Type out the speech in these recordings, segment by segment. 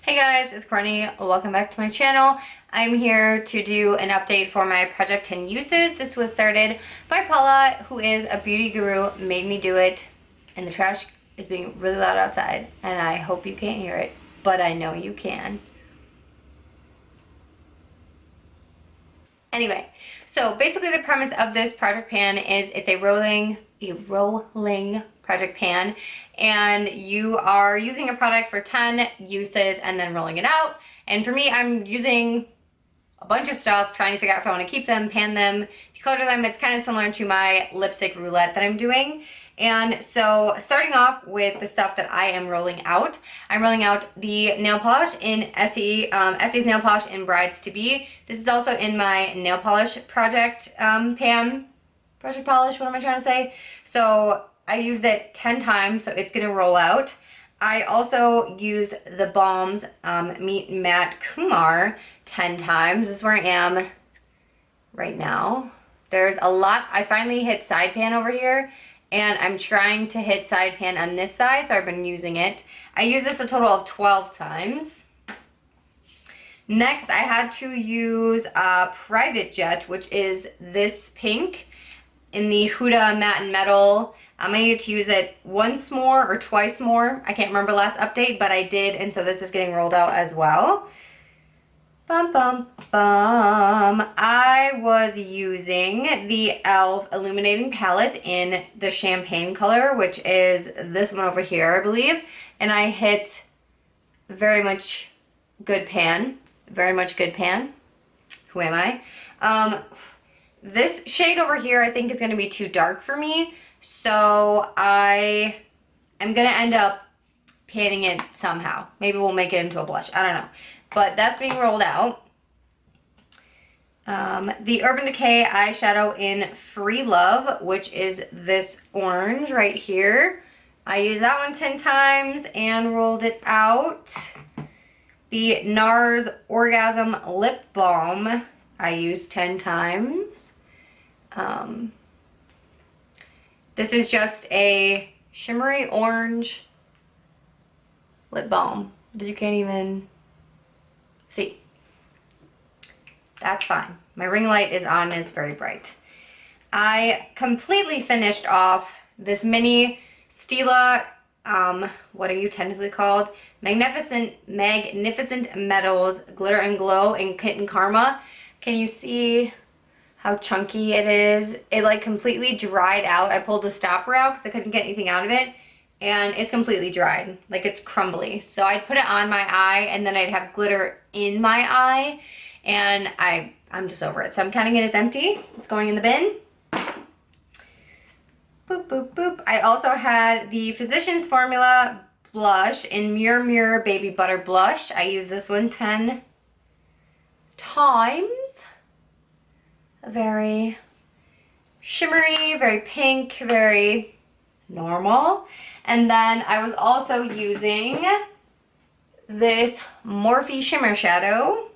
Hey guys, it's Courtney. Welcome back to my channel. I'm here to do an update for my Project 10 uses. This was started by Paula, who is a beauty guru, made me do it, and the trash is being really loud outside, and I hope you can't hear it, but I know you can. Anyway, so basically the premise of this project pan is it's a rolling project pan, and you are using a product for 10 uses and then rolling it out. And for me, I'm using a bunch of stuff, trying to figure out if I want to keep them, pan them, declutter them. It's kind of similar to my lipstick roulette that I'm doing. And so starting off with the stuff that I am rolling out, I'm rolling out the nail polish in Essie's nail polish in Brides to Be. This is also in my nail polish project project polish, what am I trying to say? So I used it 10 times, so it's gonna roll out. I also used the Balm's Meet Matte Kumar 10 times. This is where I am right now. There's a lot. I finally hit side pan over here, and I'm trying to hit side pan on this side, so I've been using it. I used this a total of 12 times. Next, I had to use Private Jet, which is this pink in the Huda Matte and Metal. I needed to use it once more or twice more. I can't remember last update, but I did, and so this is getting rolled out as well. Bum, bum, bum. I was using the e.l.f. Illuminating Palette in the Champagne color, which is this one over here, I believe. And I hit very much good pan. Very much good pan. Who am I? This shade over here I think is going to be too dark for me. So I am going to end up panning it somehow. Maybe we'll make it into a blush. I don't know. But that's being rolled out. The Urban Decay eyeshadow in Free Love, which is this orange right here. I used that one 10 times and rolled it out. The NARS Orgasm Lip Balm I used 10 times. This is just a shimmery orange lip balm that you can't even see. That's fine. My ring light is on and it's very bright. I completely finished off this mini Stila, what are you technically called? Magnificent Metals Glitter and Glow in Kitten Karma. Can you see how chunky it is? It like completely dried out. I pulled the stopper out because I couldn't get anything out of it, and it's completely dried. Like, it's crumbly. So I'd put it on my eye, and then I'd have glitter in my eye, and I'm just over it. So I'm counting it as empty. It's going in the bin. Boop, boop, boop. I also had the Physicians Formula blush in Mirror Mirror Baby Butter Blush. I used this one 10 times. Very shimmery, very pink, very normal. And then I was also using this Morphe Shimmer Shadow,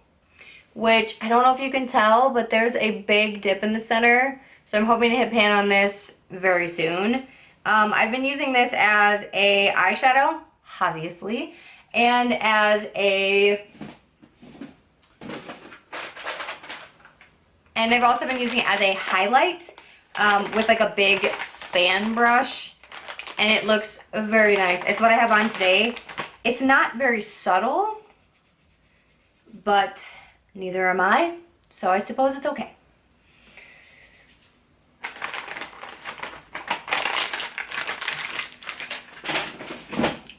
which I don't know if you can tell, but there's a big dip in the center. So I'm hoping to hit pan on this very soon. I've been using this as a eyeshadow, obviously, and as a... And I've also been using it as a highlight with like a big fan brush, and it looks very nice. It's what I have on today. It's not very subtle, but neither am I, so I suppose it's okay.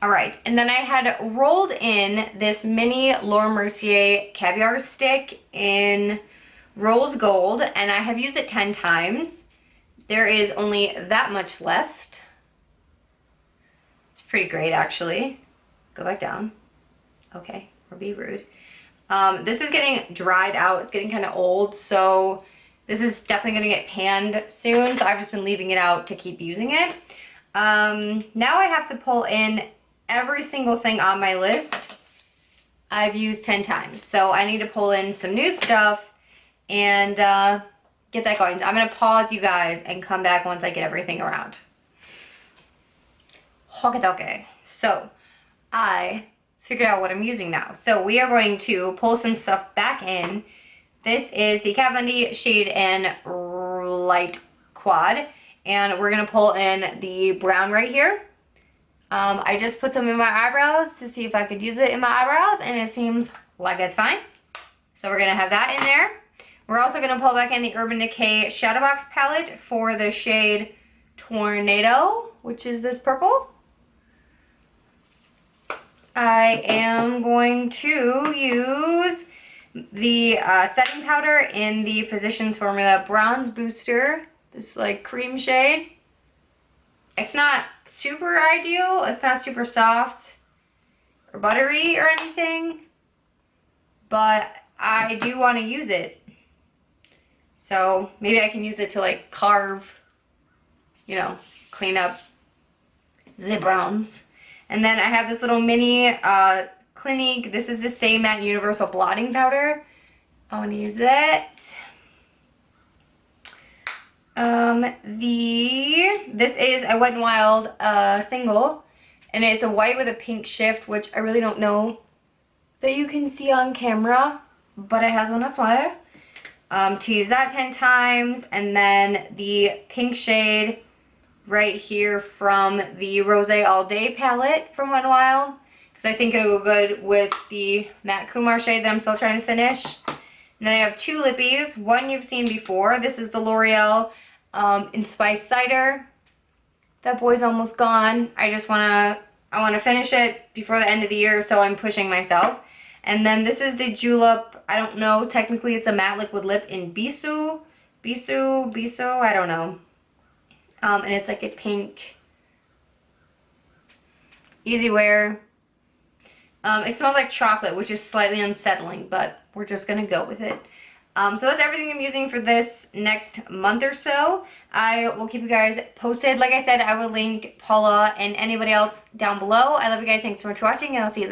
All right, and then I had rolled in this mini Laura Mercier caviar stick in Rose Gold, and I have used it 10 times. There is only that much left. It's pretty great, actually. Go back down. Okay, or be rude. This is getting dried out. It's getting kind of old, so this is definitely going to get panned soon, so I've just been leaving it out to keep using it. Now I have to pull in every single thing on my list I've used 10 times. So I need to pull in some new stuff and get that going. I'm going to pause you guys and come back once I get everything around. Okay. So I figured out what I'm using now. So we are going to pull some stuff back in. This is the KVD Shade and Light Quad, and we're gonna pull in the brown right here. I just put some in my eyebrows to see if I could use it in my eyebrows, and it seems like it's fine. So we're gonna have that in there. We're also gonna pull back in the Urban Decay Shadowbox palette for the shade Tornado, which is this purple. I am going to use the setting powder in the Physicians Formula Bronze Booster, this like cream shade. It's not super ideal, it's not super soft or buttery or anything, but I do want to use it. So maybe I can use it to like carve, you know, clean up the browns. And then I have this little mini Clinique. This is the Stay Matte Universal Blotting Powder. I want to use that. This is a Wet n Wild single, and it's a white with a pink shift, which I really don't know that you can see on camera, but it has one, that's why. To use that 10 times, and then the pink shade right here from the Rose All Day palette from Wet n Wild, because I think it'll go good with the Matte Kumar shade that I'm still trying to finish. And then I have two lippies. One you've seen before. This is the Loreal Inspice Cider. That boy's almost gone. I want to finish it before the end of the year, so I'm pushing myself. And then this is the Julep. I don't know. Technically, it's a matte liquid lip in Bisou, I don't know. And it's like a pink, easy wear. It smells like chocolate, which is slightly unsettling, but we're just gonna go with it. So that's everything I'm using for this next month or so. I will keep you guys posted. Like I said, I will link Paula and anybody else down below. I love you guys. Thanks so much for watching, and I'll see you